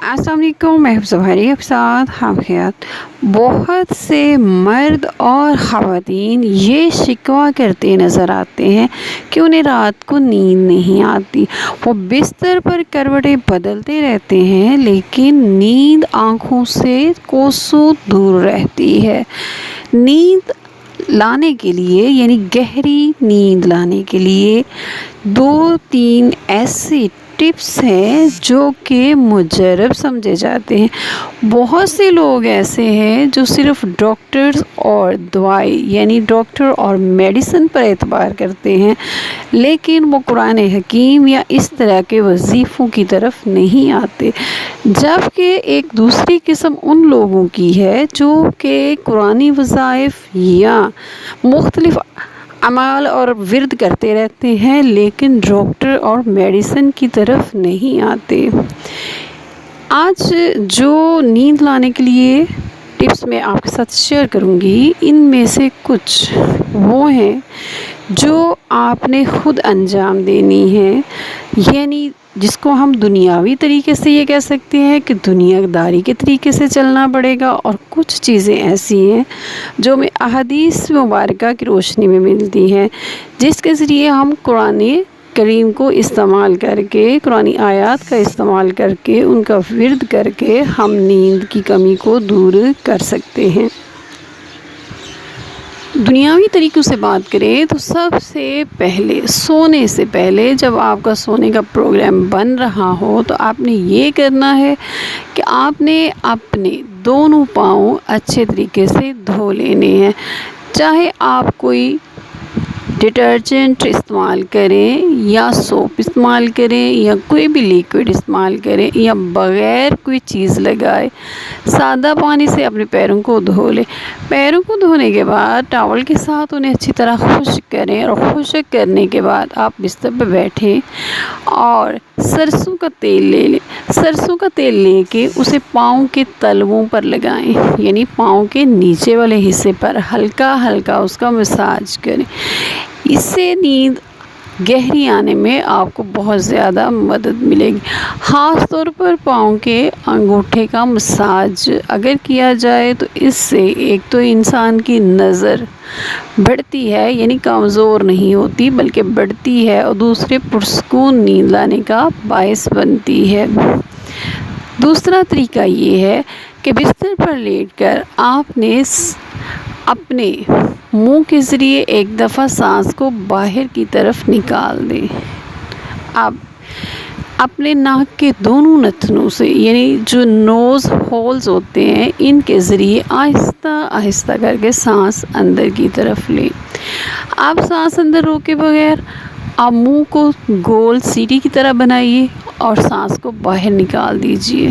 السلام علیکم، میں زہری کے ساتھ حافظ۔ بہت سے مرد اور خواتین یہ شکوہ کرتے نظر آتے ہیں کہ انہیں رات کو نیند نہیں آتی۔ وہ بستر پر کروٹیں بدلتے رہتے ہیں لیکن نیند آنکھوں سے کوسوں دور رہتی ہے۔ نیند لانے کے لیے یعنی گہری نیند لانے کے لیے 2-3 ایسے ٹپس ہیں جو کہ مجرب سمجھے جاتے ہیں۔ بہت سے لوگ ایسے ہیں جو صرف ڈاکٹرز اور دوائی یعنی ڈاکٹر اور میڈیسن پر اعتبار کرتے ہیں، لیکن وہ قرآن حکیم یا اس طرح کے وظیفوں کی طرف نہیں آتے۔ جبکہ ایک دوسری قسم ان لوگوں کی ہے جو کہ قرآنی وظائف یا مختلف اعمال اور ورد کرتے رہتے ہیں لیکن ڈاکٹر اور میڈیسن کی طرف نہیں آتے۔ آج جو نیند لانے کے لیے ٹپس میں آپ کے ساتھ شیئر کروں گی، ان میں سے کچھ وہ ہیں جو آپ نے خود انجام دینی ہے، یعنی جس کو ہم دنیاوی طریقے سے یہ کہہ سکتے ہیں کہ دنیا داری کے طریقے سے چلنا پڑے گا، اور کچھ چیزیں ایسی ہیں جو ہمیں احادیث مبارکہ کی روشنی میں ملتی ہیں، جس کے ذریعے ہم قرآن کریم کو استعمال کر کے، قرآنی آیات کا استعمال کر کے، ان کا ورد کر کے ہم نیند کی کمی کو دور کر سکتے ہیں۔ دنیاوی طریقوں سے بات کریں تو سب سے پہلے سونے سے پہلے جب آپ کا سونے کا پروگرام بن رہا ہو تو آپ نے یہ کرنا ہے کہ آپ نے اپنے دونوں پاؤں اچھے طریقے سے دھو لینے ہیں۔ چاہے آپ کوئی ڈٹرجنٹ استعمال کریں یا سوپ استعمال کریں یا کوئی بھی لیکوڈ استعمال کریں یا بغیر کوئی چیز لگائے سادہ پانی سے اپنے پیروں کو دھو لیں۔ پیروں کو دھونے کے بعد ٹاول کے ساتھ انہیں اچھی طرح خشک کریں، اور خشک کرنے کے بعد آپ بستر پہ بیٹھیں اور سرسوں کا تیل لے لیں۔ سرسوں کا تیل لے کے اسے پاؤں کے تلووں پر لگائیں، یعنی پاؤں کے نیچے والے حصے پر ہلکا ہلکا اس کا مساج کریں۔ اس سے نیند گہری آنے میں آپ کو بہت زیادہ مدد ملے گی۔ خاص طور پر پاؤں کے انگوٹھے کا مساج اگر کیا جائے تو اس سے ایک تو انسان کی نظر بڑھتی ہے، یعنی کمزور نہیں ہوتی بلکہ بڑھتی ہے، اور دوسرے پرسکون نیند لانے کا باعث بنتی ہے۔ دوسرا طریقہ یہ ہے کہ بستر پر لیٹ کر آپ نے اپنے منہ کے ذریعے ایک دفعہ سانس کو باہر کی طرف نکال دیں۔ اب اپنے ناک کے دونوں نتنوں سے، یعنی جو نوز ہولز ہوتے ہیں، ان کے ذریعے آہستہ آہستہ کر کے سانس اندر کی طرف لیں۔ آپ سانس اندر روکے بغیر آپ منہ کو گول سیڑھی کی طرح بنائیے اور سانس کو باہر نکال دیجیے۔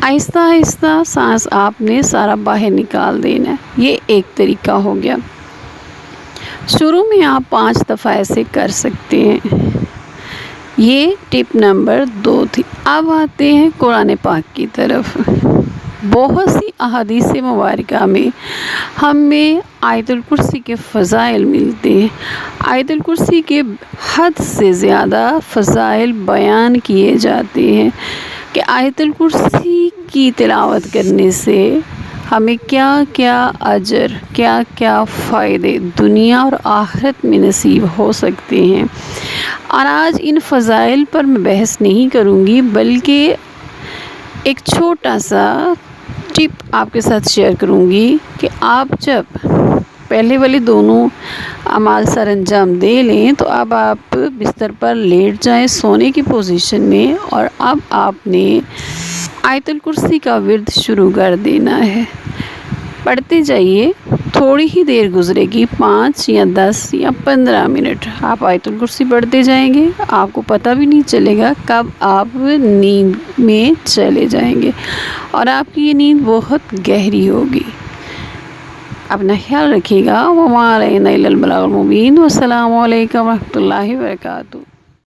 آہستہ آہستہ سانس آپ نے سارا باہر نکال دینا ہے۔ یہ ایک طریقہ ہو گیا۔ شروع میں آپ 5 دفعہ ایسے کر سکتے ہیں۔ یہ ٹپ نمبر 2 تھی۔ اب آتے ہیں قرآن پاک کی طرف۔ بہت سی احادیث مبارکہ میں ہمیں آیت الکرسی کے فضائل ملتے ہیں۔ آیت الکرسی کے حد سے زیادہ فضائل بیان کیے جاتے ہیں کہ آیت الکرسی کی تلاوت کرنے سے ہمیں کیا کیا اجر، کیا کیا فائدے دنیا اور آخرت میں نصیب ہو سکتے ہیں۔ اور آج ان فضائل پر میں بحث نہیں کروں گی بلکہ ایک چھوٹا سا ٹپ آپ کے ساتھ شیئر کروں گی کہ آپ جب پہلے والے دونوں اعمال سر انجام دے لیں تو اب آپ بستر پر لیٹ جائیں سونے کی پوزیشن میں، اور اب آپ نے آیت الکرسی کا ورد شروع کر دینا ہے۔ پڑھتے جائیے، تھوڑی ہی دیر گزرے گی، 5 یا 10 یا 15 منٹ آپ آیت الکرسی پڑھتے جائیں گے، آپ کو پتہ بھی نہیں چلے گا کب آپ نیند میں چلے جائیں گے، اور آپ کی یہ نیند بہت گہری ہوگی۔ اپنا خیال رکھیے گا۔ وَمَا عَلَيْنَا إِلَّا الْبَلَاغُ الْمُبِينُ۔ والسلام علیکم ورحمۃ اللہ وبرکاتہ۔